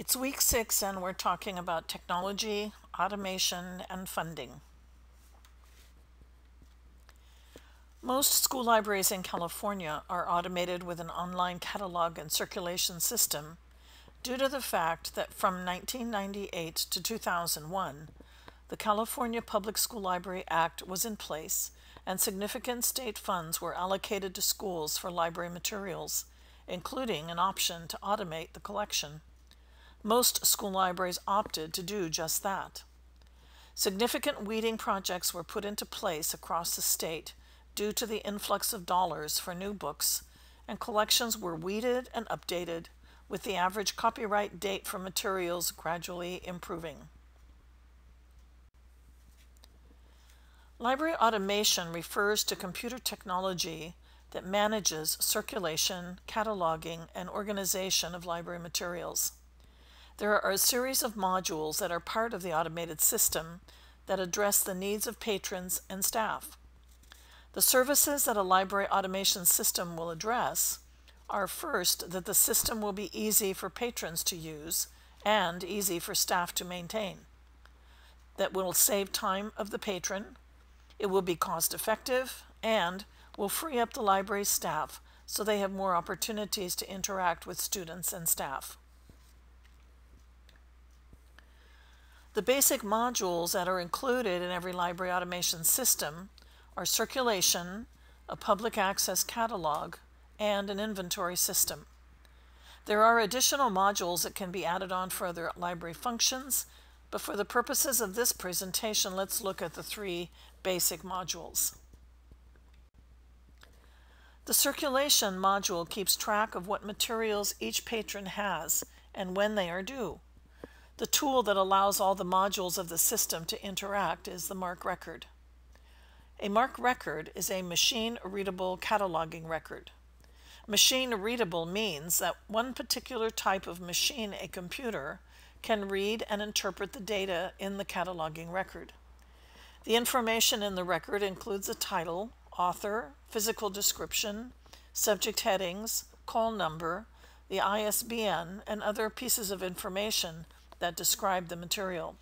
It's week 6 and we're talking about technology, automation, and funding. Most school libraries in California are automated with an online catalog and circulation system due to the fact that from 1998 to 2001, the California Public School Library Act was in place and significant state funds were allocated to schools for library materials, including an option to automate the collection. Most school libraries opted to do just that. Significant weeding projects were put into place across the state due to the influx of dollars for new books, and collections were weeded and updated, with the average copyright date for materials gradually improving. Library automation refers to computer technology that manages circulation, cataloging, and organization of library materials. There are a series of modules that are part of the automated system that address the needs of patrons and staff. The services that a library automation system will address are first, that the system will be easy for patrons to use and easy for staff to maintain. That will save time of the patron, it will be cost effective, and will free up the library staff so they have more opportunities to interact with students and staff. The basic modules that are included in every library automation system are circulation, a public access catalog, and an inventory system. There are additional modules that can be added on for other library functions, but for the purposes of this presentation, let's look at the 3 basic modules. The circulation module keeps track of what materials each patron has and when they are due. The tool that allows all the modules of the system to interact is the MARC record. A MARC record is a machine-readable cataloging record. Machine-readable means that one particular type of machine, a computer, can read and interpret the data in the cataloging record. The information in the record includes a title, author, physical description, subject headings, call number, the ISBN, and other pieces of information that describe the material.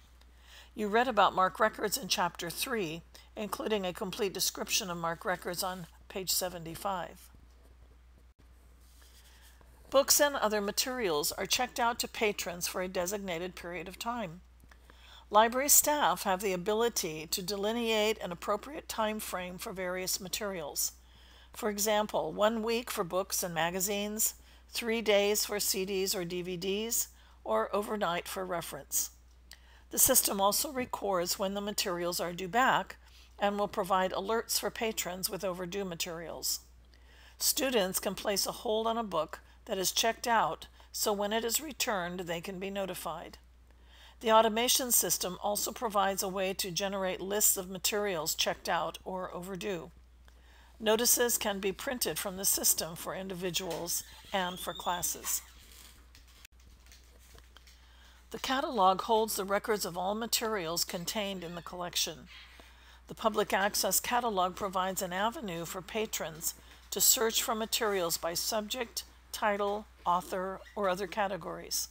You read about MARC records in Chapter 3, including a complete description of MARC records on page 75. Books and other materials are checked out to patrons for a designated period of time. Library staff have the ability to delineate an appropriate time frame for various materials. For example, 1 week for books and magazines, 3 days for CDs or DVDs, or overnight for reference. The system also records when the materials are due back and will provide alerts for patrons with overdue materials. Students can place a hold on a book that is checked out, so when it is returned, they can be notified. The automation system also provides a way to generate lists of materials checked out or overdue. Notices can be printed from the system for individuals and for classes. The catalog holds the records of all materials contained in the collection. The public access catalog provides an avenue for patrons to search for materials by subject, title, author, or other categories.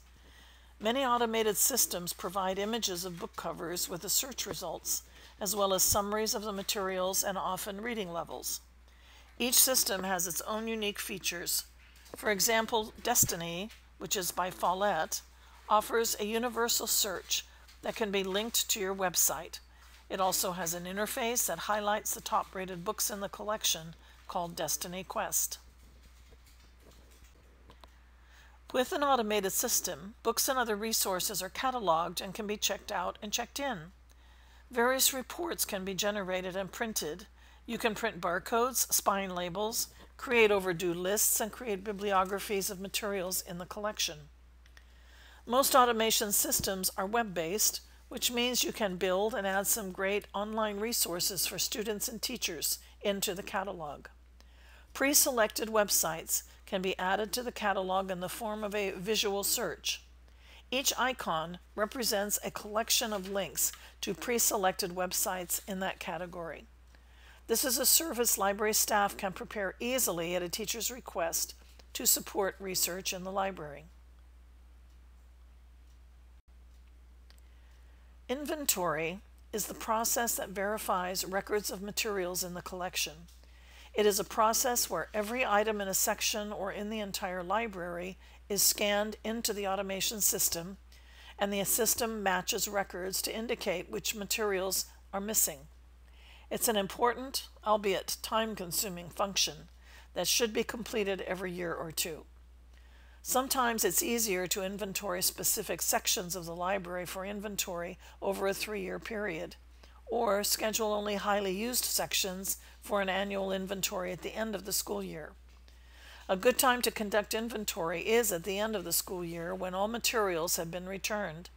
Many automated systems provide images of book covers with the search results, as well as summaries of the materials and often reading levels. Each system has its own unique features. For example, Destiny, which is by Follett, offers a universal search that can be linked to your website. It also has an interface that highlights the top-rated books in the collection called Destiny Quest. With an automated system, books and other resources are cataloged and can be checked out and checked in. Various reports can be generated and printed. You can print barcodes, spine labels, create overdue lists, and create bibliographies of materials in the collection. Most automation systems are web-based, which means you can build and add some great online resources for students and teachers into the catalog. Pre-selected websites can be added to the catalog in the form of a visual search. Each icon represents a collection of links to pre-selected websites in that category. This is a service library staff can prepare easily at a teacher's request to support research in the library. Inventory is the process that verifies records of materials in the collection. It is a process where every item in a section or in the entire library is scanned into the automation system, and the system matches records to indicate which materials are missing. It's an important, albeit time-consuming function that should be completed every year or two. Sometimes it's easier to inventory specific sections of the library for inventory over a 3-year period, or schedule only highly used sections for an annual inventory at the end of the school year. A good time to conduct inventory is at the end of the school year when all materials have been returned.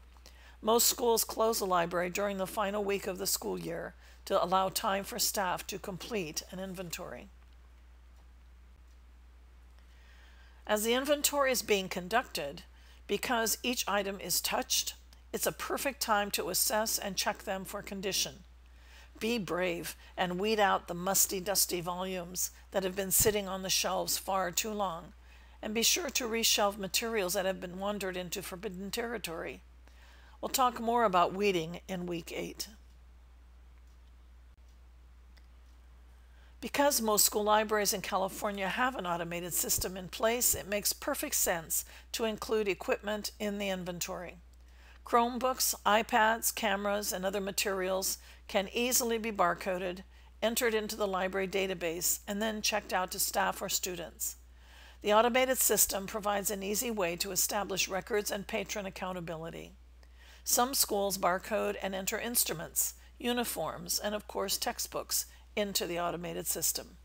Most schools close the library during the final week of the school year to allow time for staff to complete an inventory. As the inventory is being conducted, because each item is touched, it's a perfect time to assess and check them for condition. Be brave and weed out the musty, dusty volumes that have been sitting on the shelves far too long, and be sure to reshelve materials that have been wandered into forbidden territory. We'll talk more about weeding in Week 8. Because most school libraries in California have an automated system in place, it makes perfect sense to include equipment in the inventory. Chromebooks, iPads, cameras, and other materials can easily be barcoded, entered into the library database, and then checked out to staff or students. The automated system provides an easy way to establish records and patron accountability. Some schools barcode and enter instruments, uniforms, and of course textbooks into the automated system.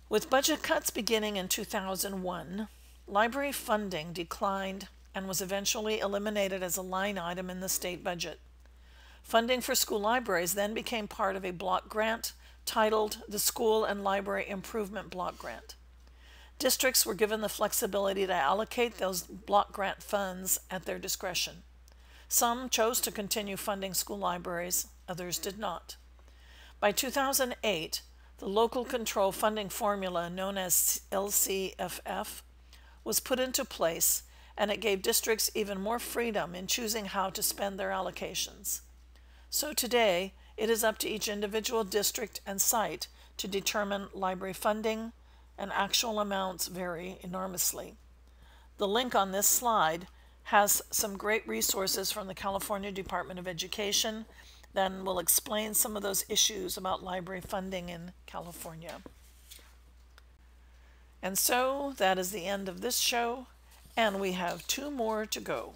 With budget cuts beginning in 2001, library funding declined and was eventually eliminated as a line item in the state budget. Funding for school libraries then became part of a block grant titled the School and Library Improvement Block Grant. Districts were given the flexibility to allocate those block grant funds at their discretion. Some chose to continue funding school libraries, others did not. By 2008, the local control funding formula known as LCFF was put into place, and it gave districts even more freedom in choosing how to spend their allocations. So today, it is up to each individual district and site to determine library funding, and actual amounts vary enormously. The link on this slide has some great resources from the California Department of Education that will explain some of those issues about library funding in California. And so that is the end of this show, and we have 2 more to go.